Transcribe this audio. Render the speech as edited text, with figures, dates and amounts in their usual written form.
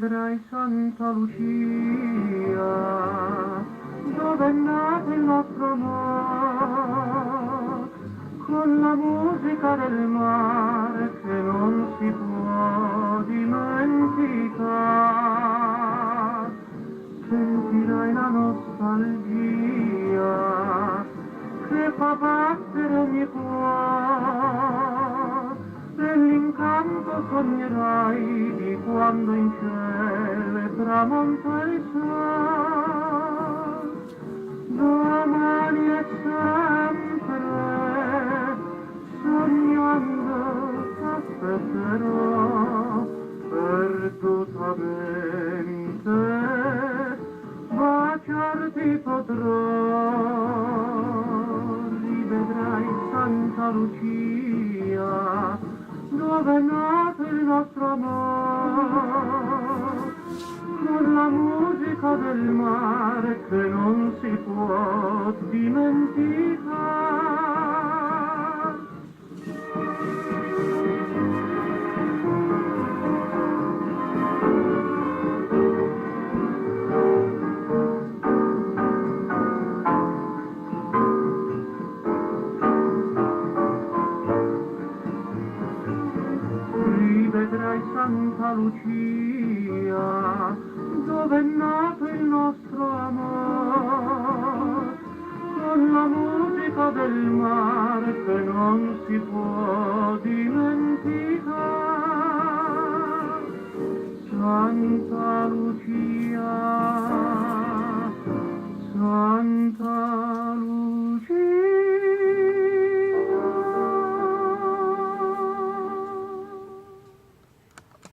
Rivedrai Santa Lucia, dove è nato il nostro amore, con la musica del mare che non si può dimenticare. Sentirai la nostalgia che fa battere ogni cuore e l'incanto sognerai di quando in cielo tramonta il sole. Domani è sempre sognando t'aspetterò, perduta ben in te, baciarti potrò. Rivedrai Santa Lucia, dove è nato il nostro amore, con la musica del mare che non si può dimenticare. Rivedrai Santa Lucia, dove è nato il nostro amore, con la musica del mare che non si può dimenticare. Santa Lucia, Santa